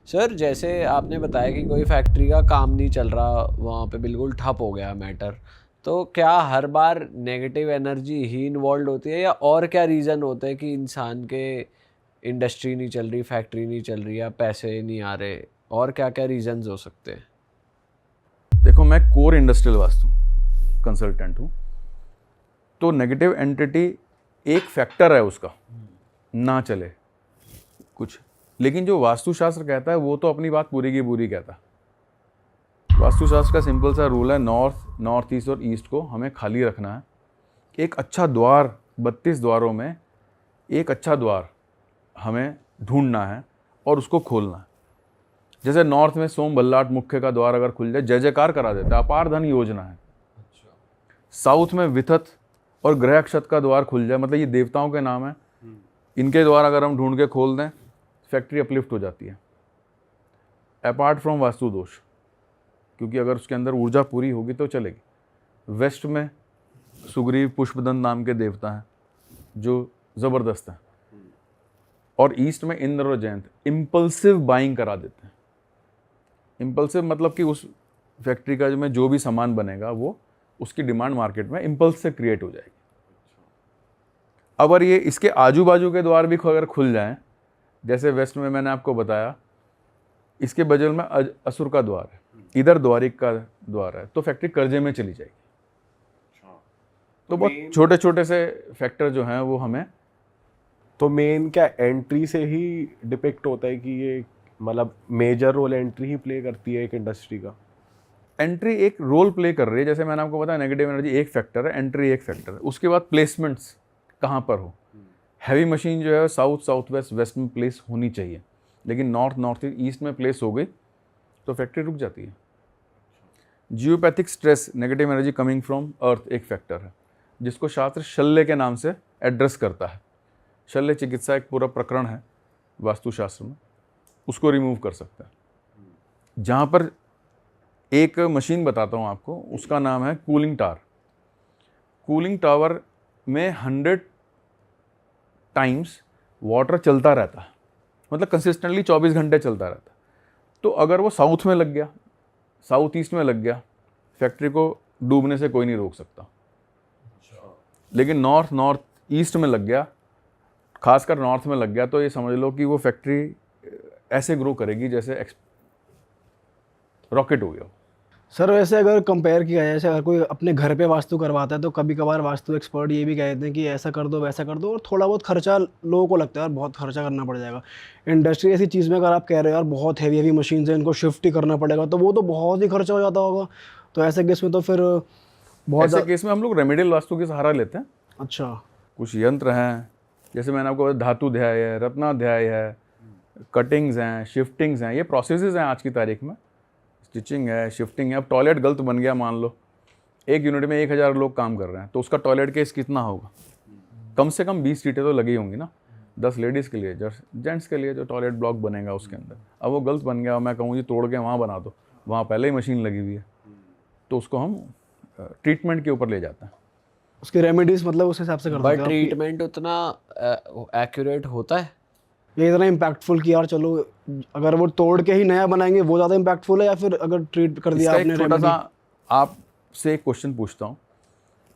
Sir जैसे आपने बताया कि कोई फैक्ट्री का काम नहीं चल रहा, वहाँ पे बिल्कुल ठप हो गया मैटर, तो क्या हर बार नेगेटिव एनर्जी ही इन्वॉल्व होती है या और क्या रीज़न होता है कि इंसान के इंडस्ट्री नहीं चल रही, फैक्ट्री नहीं चल रही या पैसे नहीं आ रहे, और क्या क्या रीजंस हो सकते हैं? देखो, मैं कोर इंडस्ट्रियल वास्तु कंसल्टेंट हूँ। तो नेगेटिव एंटिटी एक फैक्टर है उसका, ना चले कुछ, लेकिन जो वास्तुशास्त्र कहता है वो तो अपनी बात पूरी की पूरी कहता है। वास्तुशास्त्र का सिंपल सा रूल है, नॉर्थ, नॉर्थ ईस्ट और ईस्ट को हमें खाली रखना है। एक अच्छा द्वार, 32 द्वारों में एक अच्छा द्वार हमें ढूंढना है और उसको खोलना है। जैसे नॉर्थ में सोम बल्लाट मुख्य का द्वार अगर खुल जाए, जय जयकार करा देता है, अपार धन योजना है। साउथ में विथत और ग्रह अक्षत का द्वार खुल जाए, मतलब ये देवताओं के नाम है, इनके द्वार अगर हम ढूंढ के खोल दें, फैक्ट्री अपलिफ्ट हो जाती है, अपार्ट फ्रॉम वास्तु दोष, क्योंकि अगर उसके अंदर ऊर्जा पूरी होगी तो चलेगी। वेस्ट में सुग्रीव पुष्पदंत नाम के देवता हैं जो ज़बरदस्त हैं, और ईस्ट में इंद्र और जयंत इम्पल्सिव बाइंग करा देते हैं। इम्पल्सिव मतलब कि उस फैक्ट्री का जो भी सामान बनेगा वो उसकी डिमांड मार्केट में इम्पल्स से क्रिएट हो जाएगी। अगर ये इसके आजू बाजू के द्वार भी अगर खुल जाएं, जैसे वेस्ट में मैंने आपको बताया, इसके बगल में असुर का द्वार है, इधर द्वारिक का द्वार है, तो फैक्ट्री कर्जे में चली जाएगी। तो बहुत छोटे छोटे से फैक्टर जो हैं वो हमें, तो मेन क्या एंट्री से ही डिपिक्ट होता है कि ये मतलब मेजर रोल एंट्री ही प्ले करती है एक इंडस्ट्री का? एंट्री एक रोल प्ले कर रही है। जैसे मैंने आपको बताया, नेगेटिव एनर्जी एक फैक्टर है, एंट्री एक फैक्टर है। उसके बाद प्लेसमेंट्स कहाँ पर हो। हैवी मशीन जो है साउथ, साउथ वेस्ट, वेस्ट में प्लेस होनी चाहिए, लेकिन नॉर्थ, नॉर्थ ईस्ट में प्लेस हो गई तो फैक्ट्री रुक जाती है। Geopathic stress, negative energy coming from earth एक फैक्टर है, जिसको शास्त्र शल्य के नाम से एड्रेस करता है। शल्य चिकित्सा एक पूरा प्रकरण है वास्तुशास्त्र में, उसको रिमूव कर सकता है। जहाँ पर एक मशीन बताता हूँ आपको, उसका नाम है कूलिंग टावर। कूलिंग टावर में 100 टाइम्स वाटर चलता रहता है, मतलब कंसिस्टेंटली 24 घंटे चलता रहता है। तो अगर वो साउथ में लग गया, साउथ ईस्ट में लग गया, फैक्ट्री को डूबने से कोई नहीं रोक सकता। लेकिन नॉर्थ, नॉर्थ ईस्ट में लग गया, खासकर नॉर्थ में लग गया, तो ये समझ लो कि वो फैक्ट्री ऐसे ग्रो करेगी जैसे रॉकेट हो गया। सर वैसे अगर कंपेयर किया जाए, जैसे अगर कोई अपने घर पे वास्तु करवाता है तो कभी कभार वास्तु एक्सपर्ट ये भी कहते हैं कि ऐसा कर दो वैसा कर दो, और थोड़ा बहुत खर्चा लोगों को लगता है यार बहुत खर्चा करना पड़ जाएगा। इंडस्ट्री ऐसी चीज़ में अगर आप कह रहे हो यार बहुत हैवी हैवी मशीन है, इनको शिफ्ट ही करना पड़ेगा, तो वो तो बहुत ही खर्चा हो जाता होगा। तो ऐसे केस में तो फिर बहुत ऐसे केस में हम लोग रेमेडियल वास्तु की सहारा लेते हैं। अच्छा, कुछ यंत्र हैं, जैसे मैंने आपको बताया, धातु ध्याय है, रत्नाध्याय है, कटिंग्स हैं, शिफ्टिंग्स हैं, ये प्रोसेसेस हैं आज की तारीख में। स्टिचिंग है, शिफ्टिंग है। अब टॉयलेट गलत बन गया, मान लो एक यूनिट में 1000 लोग काम कर रहे हैं, तो उसका टॉयलेट केस कितना होगा? कम से कम 20 सीटें तो लगी होंगी ना, 10 लेडीज़ के लिए, जेंट्स के लिए जो टॉयलेट ब्लॉक बनेगा उसके अंदर। अब वो गलत बन गया, मैं कहूँ जी तोड़ के वहाँ बना दो, वहाँ पहले ही मशीन लगी हुई है, तो उसको हम ट्रीटमेंट के ऊपर ले जाते हैं। उसके रेमेडीज मतलब उस हिसाब से कर बट देते हैं ट्रीटमेंट उतना एक्यूरेट होता है? ये इतना इम्पैक्टफुल कि यार चलो अगर वो तोड़ के ही नया बनाएंगे वो ज़्यादा इम्पैक्टफुल है, या फिर अगर ट्रीट कर दिया इसका आपने एक छोटा रेमेडी? सा आपसे एक क्वेश्चन पूछता हूँ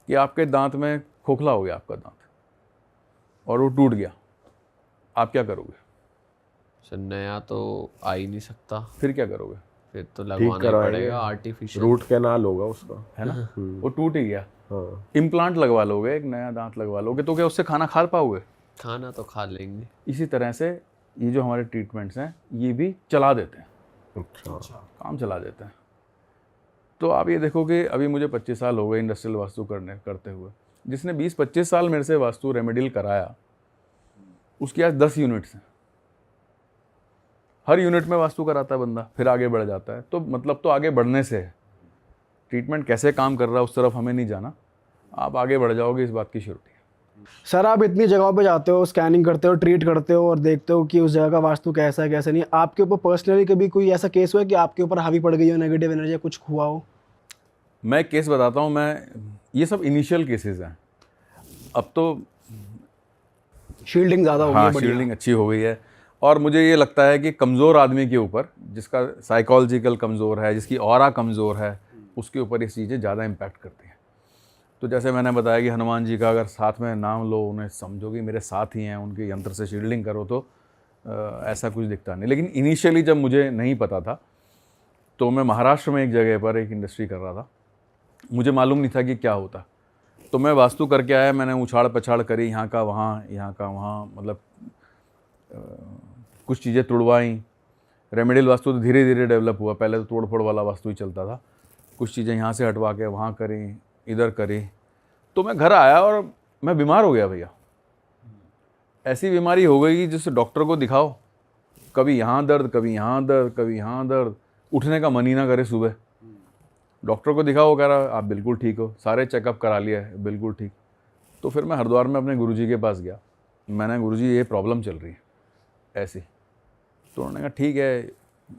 कि आपके दांत में खोखला हो गया आपका दांत और वो टूट गया, आप क्या करोगे? सर नया तो आ ही नहीं सकता, फिर क्या करोगे? फिर तो लगवाना ही पड़ेगा आर्टिफिशियल। रूट कैनाल होगा उसका, है ना, वो टूट ही गया। हाँ। इम्प्लांट लगवा लोगे, एक नया दांत लगवा लोगे, तो क्या उससे खाना खा पाओगे? खाना तो खा लेंगे। इसी तरह से ये जो हमारे ट्रीटमेंट्स हैं ये भी चला देते हैं, अच्छा। काम चला देते हैं। तो आप ये देखो कि अभी मुझे 25 साल हो गए इंडस्ट्रियल वास्तु करते हुए। जिसने 20-25 साल मेरे से वास्तु रेमेडियल कराया, उसकी आज 10 यूनिट्स हैं। हर यूनिट में वास्तु कराता है बंदा, फिर आगे बढ़ जाता है। तो मतलब तो आगे बढ़ने से है, ट्रीटमेंट कैसे काम कर रहा है उस तरफ हमें नहीं जाना, आप आगे बढ़ जाओगे, इस बात की श्योरिटी है। सर आप इतनी जगहों पे जाते हो, स्कैनिंग करते हो, ट्रीट करते हो और देखते हो कि उस जगह का वास्तु कैसा है कैसा नहीं, आपके ऊपर पर्सनली कभी कोई ऐसा केस हुआ है कि आपके ऊपर हावी पड़ गई हो नेगेटिव एनर्जी, कुछ हुआ हो? मैं केस बताता हूँ, ये सब इनिशियल केसेस हैं। अब तो शील्डिंग ज़्यादा हो गई हाँ, है, बढ़िया। शील्डिंग अच्छी हो गई है। और मुझे ये लगता है कि कमज़ोर आदमी के ऊपर, जिसका साइकोलॉजिकल कमज़ोर है, जिसकी ऑरा कमज़ोर है, उसके ऊपर ये चीज़ें ज़्यादा इम्पैक्ट करती हैं। तो जैसे मैंने बताया कि हनुमान जी का अगर साथ में नाम लो, उन्हें समझो कि मेरे साथ ही हैं, उनके यंत्र से शील्डिंग करो, तो ऐसा कुछ दिखता नहीं। लेकिन इनिशियली जब मुझे नहीं पता था, तो मैं महाराष्ट्र में एक जगह पर एक इंडस्ट्री कर रहा था, मुझे मालूम नहीं था कि क्या होता। तो मैं वास्तु करके आया, मैंने उछाड़ पछाड़ करी, यहाँ का वहाँ, यहाँ का वहाँ, मतलब कुछ चीज़ें तुड़वाई। रेमेडियल वास्तु तो धीरे धीरे डेवलप हुआ, पहले तो तोड़ फोड़ वाला वास्तु ही चलता था। कुछ चीज़ें यहाँ से हटवा के वहाँ करी, इधर करी। तो मैं घर आया और मैं बीमार हो गया भैया। ऐसी बीमारी हो गई जिससे डॉक्टर को दिखाओ, कभी यहाँ दर्द, कभी यहाँ दर्द, कभी यहाँ दर्द, उठने का मन ही ना करे सुबह। डॉक्टर को दिखाओ, कह रहा आप बिल्कुल ठीक हो, सारे चेकअप करा लिया है, बिल्कुल ठीक। तो फिर मैं हरिद्वार में अपने गुरुजी के पास गया, मैंने गुरुजी ये प्रॉब्लम चल रही है ऐसी। तो उन्होंने कहा ठीक है,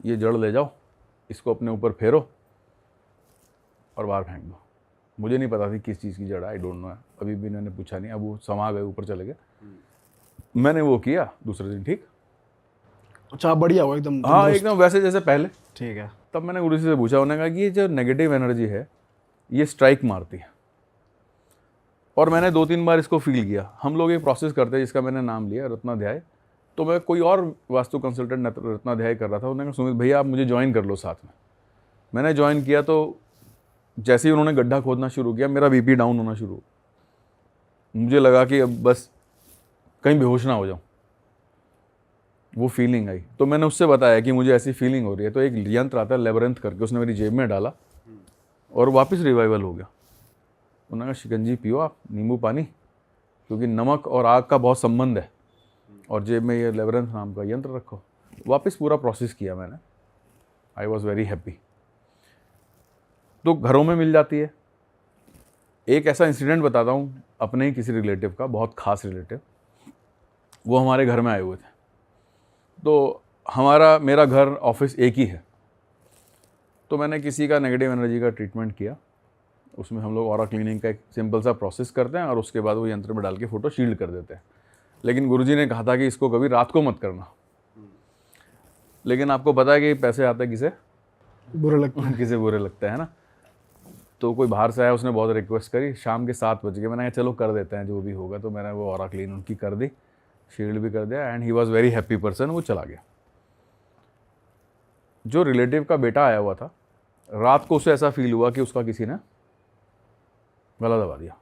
ये जड़ ले जाओ, इसको अपने ऊपर फेरो और बाहर फेंक दो। मुझे नहीं पता थी किस चीज़ की जड़ है, आई डोंट नो, अभी भी इन्होंने पूछा नहीं, अब वो समा गए, ऊपर चले गए। मैंने वो किया, दूसरे दिन ठीक। अच्छा, बढ़िया हो एकदम। हाँ एकदम वैसे जैसे पहले। ठीक है। तब मैंने गुरुजी से पूछा, उन्होंने कहा कि ये जो नेगेटिव एनर्जी है ये स्ट्राइक मारती है। और मैंने 2-3 बार इसको फील किया। हम लोग एक प्रोसेस करते हैं जिसका मैंने नाम लिया रत्नाध्याय। तो मैं कोई और वास्तु कंसल्टेंट रत्नाध्याय कर रहा था, उन्होंने कहा सुमित भैया आप मुझे ज्वाइन कर लो साथ में। मैंने ज्वाइन किया तो जैसे ही उन्होंने गड्ढा खोदना शुरू किया, मेरा बीपी डाउन होना शुरू हुआ। मुझे लगा कि अब बस कहीं बेहोश ना हो जाऊँ, वो फीलिंग आई। तो मैंने उससे बताया कि मुझे ऐसी फीलिंग हो रही है। तो एक यंत्र आता है लेबरेंथ करके, उसने मेरी जेब में डाला और वापस रिवाइवल हो गया। उन्होंने कहा शिकंजी पियो आप, नींबू पानी, क्योंकि नमक और आग का बहुत संबंध है, और जेब में ये लेबरेंथ नाम का यंत्र रखो। वापस पूरा प्रोसेस किया मैंने, आई वॉज वेरी हैप्पी। तो घरों में मिल जाती है। एक ऐसा इंसिडेंट बताता हूँ अपने ही किसी रिलेटिव का, बहुत खास रिलेटिव। वो हमारे घर में आए हुए थे। तो मेरा घर ऑफिस एक ही है। तो मैंने किसी का नेगेटिव एनर्जी का ट्रीटमेंट किया। उसमें हम लोग ऑरा क्लीनिंग का एक सिंपल सा प्रोसेस करते हैं और उसके बाद वो यंत्र में डाल के फ़ोटो शील्ड कर देते हैं। लेकिन गुरुजी ने कहा था कि इसको कभी रात को मत करना। लेकिन आपको पता है कि पैसे आते किसे बुरा लगता है। किसे बुरे लगते हैं ना। तो कोई बाहर से आया, उसने बहुत रिक्वेस्ट करी, शाम के 7 बज गए। मैंने कहा चलो कर देते हैं जो भी होगा। तो मैंने वो ऑरा क्लीन उनकी कर दी, शील्ड भी कर दिया, and he was very happy person. वो चला गया। जो रिलेटिव का बेटा आया हुआ था, रात को उसे ऐसा फील हुआ कि उसका किसी ने गला दबा दिया।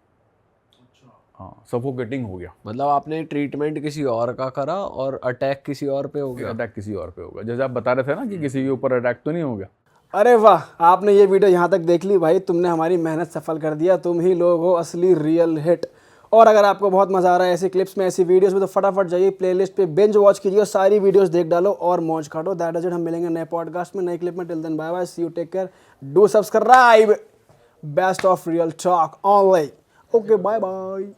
हाँ, सफोकेटिंग हो गया। मतलब आपने ट्रीटमेंट किसी और का करा और अटैक किसी और पे हो गया। अटैक किसी और पे होगा। जैसे आप बता रहे थे ना कि किसी के ऊपर अटैक तो नहीं हो गया। अरे वाह, आपने ये वीडियो यहाँ तक देख ली भाई, तुमने हमारी मेहनत सफल कर दिया। तुम ही लोग हो असली रियल हिट। और अगर आपको बहुत मजा आ रहा है ऐसी क्लिप्स में, ऐसी वीडियोस में, तो फटाफट जाइए प्लेलिस्ट पे, बिंज वॉच कीजिए, सारी वीडियोस देख डालो और मौज काटो। That is it. हम मिलेंगे नए पॉडकास्ट में, नए क्लिप में। Till then bye bye, see you, take care, do subscribe. Best of real talk only. Okay, bye bye.